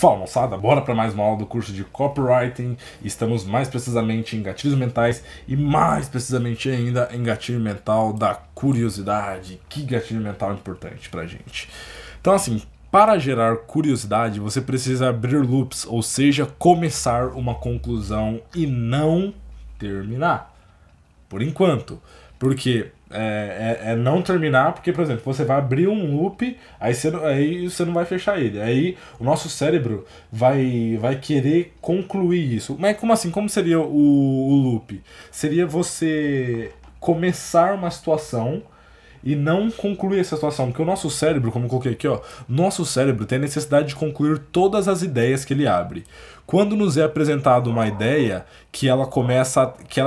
Fala moçada, bora para mais uma aula do curso de Copywriting. Estamos mais precisamente em gatilhos mentais e mais precisamente ainda em gatilho mental da curiosidade. Que gatilho mental importante pra gente. Então assim, para gerar curiosidade você precisa abrir loops, ou seja, começar uma conclusão e não terminar. Por enquanto. Porque não terminar, porque, por exemplo, você vai abrir um loop, aí você não vai fechar ele. Aí o nosso cérebro vai querer concluir isso. Mas como assim? Como seria o loop? Seria você começar uma situação e não concluir essa situação, porque o nosso cérebro, como eu coloquei aqui, ó, nosso cérebro tem a necessidade de concluir todas as ideias que ele abre. Quando nos é apresentada uma ideia que ela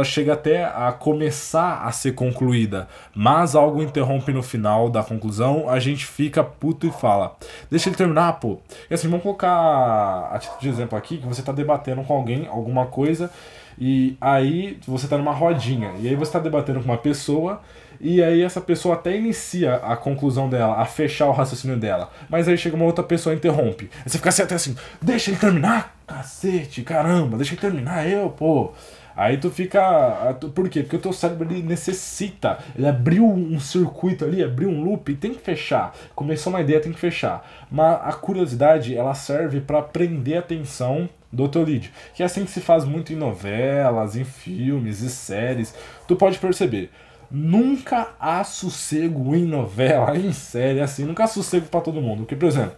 chega até a começar a ser concluída, mas algo interrompe no final da conclusão, a gente fica puto e fala: deixa ele terminar, pô. E assim, vamos colocar a título de exemplo aqui, que você tá debatendo com alguém alguma coisa, e aí você tá numa rodinha, e aí você tá debatendo com uma pessoa, e aí essa pessoa até inicia a conclusão dela, a fechar o raciocínio dela. Mas aí chega uma outra pessoa e interrompe. Aí você fica assim, até assim, deixa ele terminar, cacete, caramba, deixa ele terminar pô. Aí tu fica... Por quê? Porque o teu cérebro ele necessita, ele abriu um circuito ali, abriu um loop e tem que fechar. Começou uma ideia, tem que fechar. Mas a curiosidade, ela serve para prender a atenção do teu lead. Que é assim que se faz muito em novelas, em filmes e séries. Tu pode perceber. Nunca há sossego em novela, em série, assim, nunca há sossego pra todo mundo. Porque, por exemplo,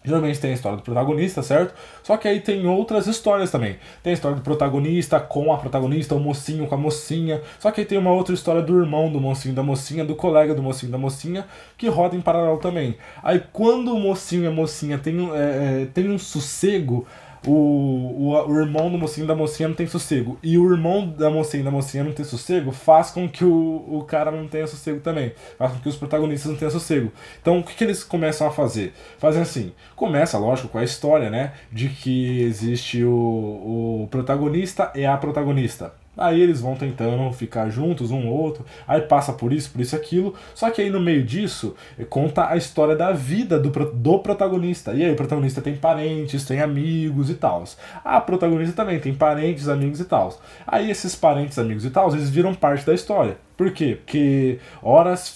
geralmente tem a história do protagonista, certo? Só que aí tem outras histórias também. Tem a história do protagonista com a protagonista, o mocinho com a mocinha. Só que aí tem uma outra história do irmão do mocinho da mocinha, do colega do mocinho da mocinha, que roda em paralelo também. Aí quando o mocinho e a mocinha tem um sossego, o irmão do mocinho da mocinha não tem sossego, e o irmão da mocinha não tem sossego, faz com que o cara não tenha sossego também, faz com que os protagonistas não tenham sossego. Então o que eles começam a fazer? Fazem assim, começa lógico com a história, né, de que existe o protagonista e a protagonista. Aí eles vão tentando ficar juntos, um ou outro, aí passa por isso, aquilo. Só que aí no meio disso, conta a história da vida do protagonista. E aí o protagonista tem parentes, tem amigos e tal. A protagonista também tem parentes, amigos e tal. Aí esses parentes, amigos e tal, eles viram parte da história. Por quê? Porque horas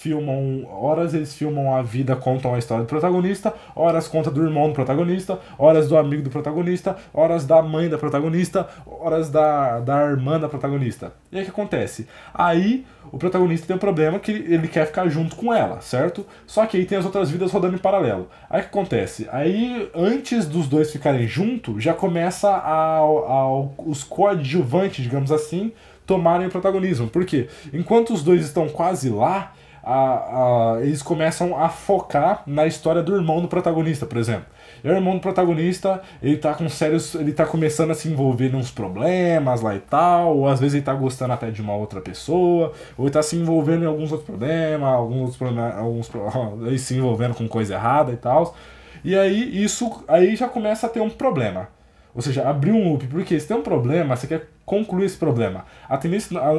eles filmam a vida, contam a história do protagonista, horas conta do irmão do protagonista, horas do amigo do protagonista, horas da mãe da protagonista, horas da irmã da protagonista. E aí o que acontece? Aí o protagonista tem um problema que ele quer ficar junto com ela, certo? Só que aí tem as outras vidas rodando em paralelo. Aí o que acontece? Aí antes dos dois ficarem juntos, já começa os coadjuvantes, digamos assim, tomarem o protagonismo. Por quê? Enquanto os dois estão quase lá, eles começam a focar na história do irmão do protagonista, por exemplo. E o irmão do protagonista, ele tá começando a se envolver em uns problemas lá e tal, ou às vezes ele tá gostando até de uma outra pessoa, ou ele tá se envolvendo em alguns outros problemas, ele se envolvendo com coisa errada e tal. E aí aí já começa a ter um problema. Ou seja, abrir um loop, porque se tem um problema, você quer concluir esse problema.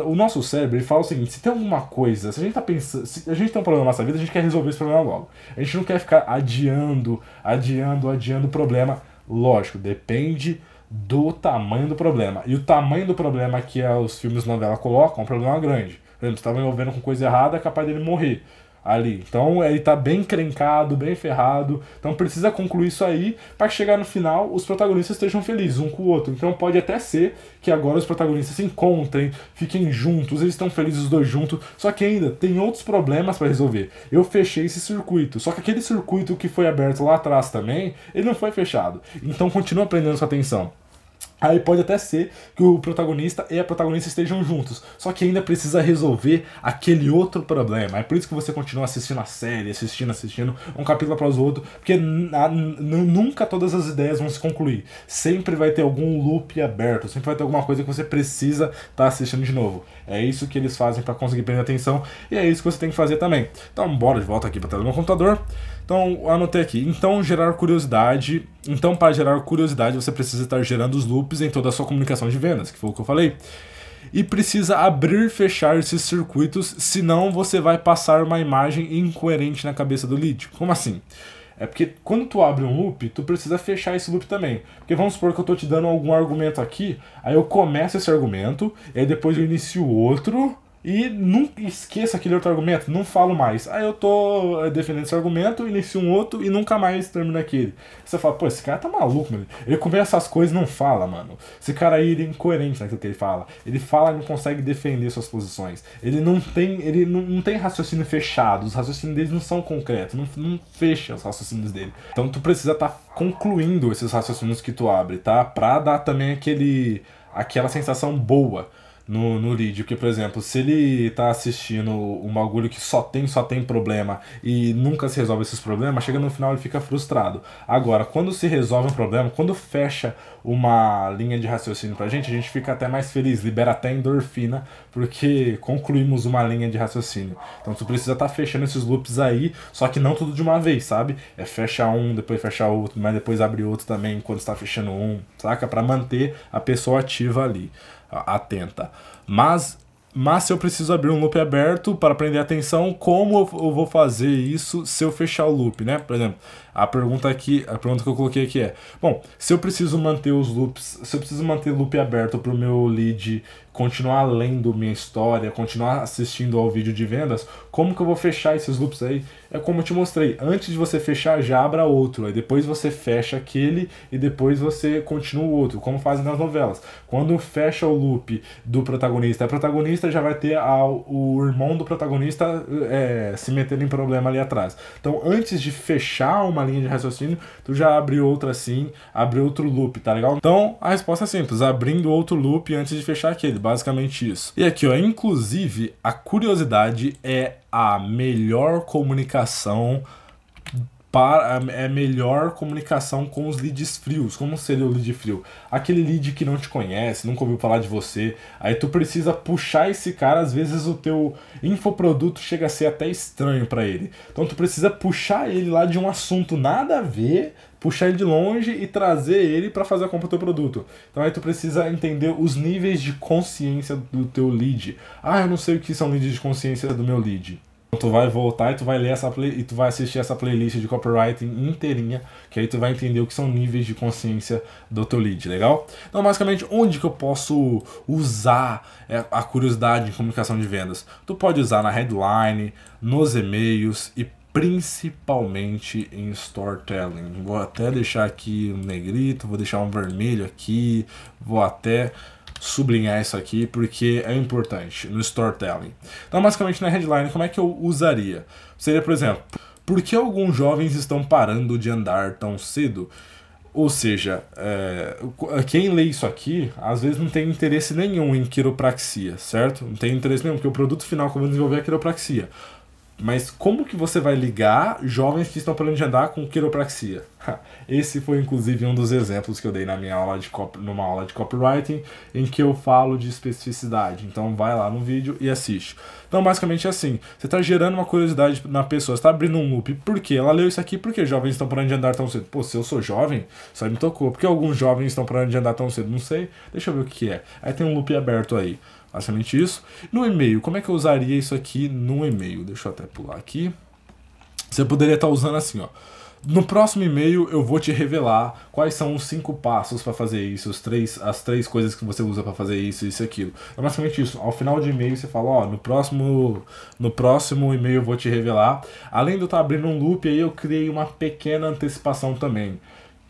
O nosso cérebro ele fala o seguinte: se tem alguma coisa, se a gente tá pensando, se a gente tem um problema na nossa vida, a gente quer resolver esse problema logo. A gente não quer ficar adiando o problema. Lógico, depende do tamanho do problema. E o tamanho do problema que os filmes novela colocam é um problema grande. Por exemplo, você estava envolvendo com coisa errada, é capaz dele morrer ali. Então ele tá bem encrencado, bem ferrado. Então precisa concluir isso aí para que chegar no final os protagonistas estejam felizes um com o outro. Então pode até ser que agora os protagonistas se encontrem, fiquem juntos, eles estão felizes os dois juntos. Só que ainda tem outros problemas para resolver. Eu fechei esse circuito, só que aquele circuito que foi aberto lá atrás também, ele não foi fechado. Então continua prendendo sua atenção. Aí pode até ser que o protagonista e a protagonista estejam juntos, só que ainda precisa resolver aquele outro problema. É por isso que você continua assistindo a série, assistindo um capítulo após o outro, porque nunca todas as ideias vão se concluir. Sempre vai ter algum loop aberto, sempre vai ter alguma coisa que você precisa estar assistindo de novo. É isso que eles fazem para conseguir prender atenção, e é isso que você tem que fazer também. Então bora de volta aqui para tela do meu computador. Então anotei aqui. Então gerar curiosidade. Então para gerar curiosidade você precisa estar gerando os loops em toda a sua comunicação de vendas, que foi o que eu falei. E precisa abrir e fechar esses circuitos, senão você vai passar uma imagem incoerente na cabeça do lead. Como assim? É porque quando tu abre um loop, tu precisa fechar esse loop também. Porque vamos supor que eu tô te dando algum argumento aqui, aí eu começo esse argumento, e aí depois eu inicio outro, e nunca esqueça aquele outro argumento, não falo mais. Aí eu tô defendendo esse argumento, inicio um outro e nunca mais termino aquele. Você fala, pô, esse cara tá maluco, mano. Ele começa as coisas e não fala, mano. Esse cara aí, ele é incoerente naquilo que ele fala. Ele fala e não consegue defender suas posições. Ele não tem raciocínio fechado. Os raciocínios dele não são concretos. Não fecha os raciocínios dele. Então tu precisa estar concluindo esses raciocínios que tu abre, tá? Pra dar também aquela sensação boa no lead, porque, por exemplo, se ele tá assistindo um bagulho que só tem problema e nunca se resolve esses problemas, chega no final ele fica frustrado. Agora, quando se resolve um problema, quando fecha uma linha de raciocínio pra gente, a gente fica até mais feliz, libera até endorfina, porque concluímos uma linha de raciocínio. Então tu precisa estar fechando esses loops aí, só que não tudo de uma vez, sabe? É fecha um, depois fecha outro, mas depois abre outro também enquanto está fechando um, saca? Pra manter a pessoa ativa ali, atenta. Mas se eu preciso abrir um loop aberto para prender atenção, como eu vou fazer isso se eu fechar o loop, né? Por exemplo, a pergunta que eu coloquei aqui é: bom, se eu preciso manter os loops, se eu preciso manter o loop aberto para o meu lead continuar lendo minha história, continuar assistindo ao vídeo de vendas, como que eu vou fechar esses loops aí? É como eu te mostrei, antes de você fechar, já abra outro, aí depois você fecha aquele e depois você continua o outro, como fazem nas novelas. Quando fecha o loop do protagonista, a protagonista já vai ter o irmão do protagonista se metendo em problema ali atrás. Então, antes de fechar uma linha de raciocínio, tu já abre outra assim, abre outro loop, tá legal? Então, a resposta é simples, abrindo outro loop antes de fechar aquele, basicamente isso. E aqui, ó, inclusive, a curiosidade é a melhor comunicação melhor comunicação com os leads frios. Como seria o lead frio? Aquele lead que não te conhece, nunca ouviu falar de você, aí tu precisa puxar esse cara, às vezes o teu infoproduto chega a ser até estranho para ele. Então tu precisa puxar ele lá de um assunto nada a ver, puxar ele de longe e trazer ele para fazer a compra do teu produto. Então aí tu precisa entender os níveis de consciência do teu lead. Ah, eu não sei o que são leads de consciência do meu lead. Tu vai voltar e tu vai ler e tu vai assistir essa playlist de copywriting inteirinha, que aí tu vai entender o que são níveis de consciência do teu lead, legal? Então, basicamente, onde que eu posso usar a curiosidade em comunicação de vendas? Tu pode usar na headline, nos e-mails e principalmente em storytelling. Vou até deixar aqui um negrito, vou deixar um vermelho aqui, vou até sublinhar isso aqui porque é importante no storytelling. Então, basicamente, na headline, como é que eu usaria? Seria, por exemplo, por que alguns jovens estão parando de andar tão cedo? Ou seja, quem lê isso aqui, às vezes não tem interesse nenhum em quiropraxia, certo? Não tem interesse nenhum, porque o produto final que eu vou desenvolver é quiropraxia. Mas como que você vai ligar jovens que estão parando de andar com quiropraxia? Esse foi inclusive um dos exemplos que eu dei na minha numa aula de copywriting, em que eu falo de especificidade. Então vai lá no vídeo e assiste. Então basicamente é assim, você está gerando uma curiosidade na pessoa, você está abrindo um loop. Por quê? Ela leu isso aqui, por que jovens estão parando de andar tão cedo? Pô, se eu sou jovem, isso aí me tocou. Por que alguns jovens estão parando de andar tão cedo? Não sei, deixa eu ver o que é. Aí tem um loop aberto aí. Basicamente isso. No e-mail, como é que eu usaria isso aqui no e-mail? Deixa eu até pular aqui. Você poderia estar usando assim, ó. No próximo e-mail eu vou te revelar quais são os 5 passos para fazer isso, as três coisas que você usa para fazer isso e aquilo. É basicamente isso. Ao final do e-mail você fala, ó, no próximo e-mail eu vou te revelar. Além de eu estar abrindo um loop, aí eu criei uma pequena antecipação também.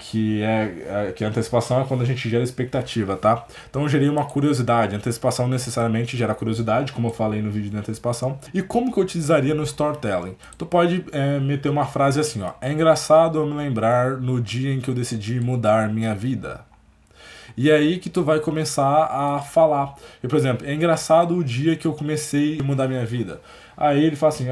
Que a antecipação é quando a gente gera expectativa, tá? Então eu gerei uma curiosidade. A antecipação necessariamente gera curiosidade, como eu falei no vídeo de antecipação. E como que eu utilizaria no storytelling? Tu pode meter uma frase assim, ó. É engraçado eu me lembrar no dia em que eu decidi mudar minha vida. E é aí que tu vai começar a falar. E, por exemplo, é engraçado o dia que eu comecei a mudar minha vida. Aí ele fala assim,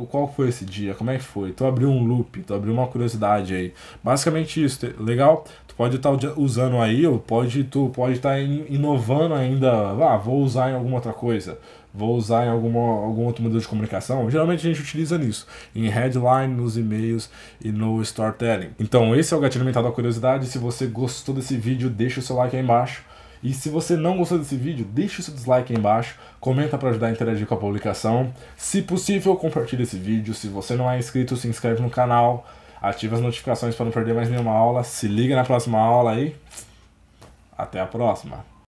qual foi esse dia? Como é que foi? Tu abriu um loop, tu abriu uma curiosidade aí. Basicamente isso, legal? Tu pode estar usando aí, ou tu pode estar inovando ainda. Vou usar em alguma outra coisa. Vou usar em algum outro modelo de comunicação. Geralmente a gente utiliza nisso, em headline, nos e-mails e no storytelling. Então esse é o gatilho mental da curiosidade. Se você gostou desse vídeo, deixa o seu like aí embaixo. E se você não gostou desse vídeo, deixa o seu dislike aí embaixo, comenta para ajudar a interagir com a publicação. Se possível, compartilhe esse vídeo. Se você não é inscrito, se inscreve no canal. Ativa as notificações para não perder mais nenhuma aula. Se liga na próxima aula aí. Até a próxima.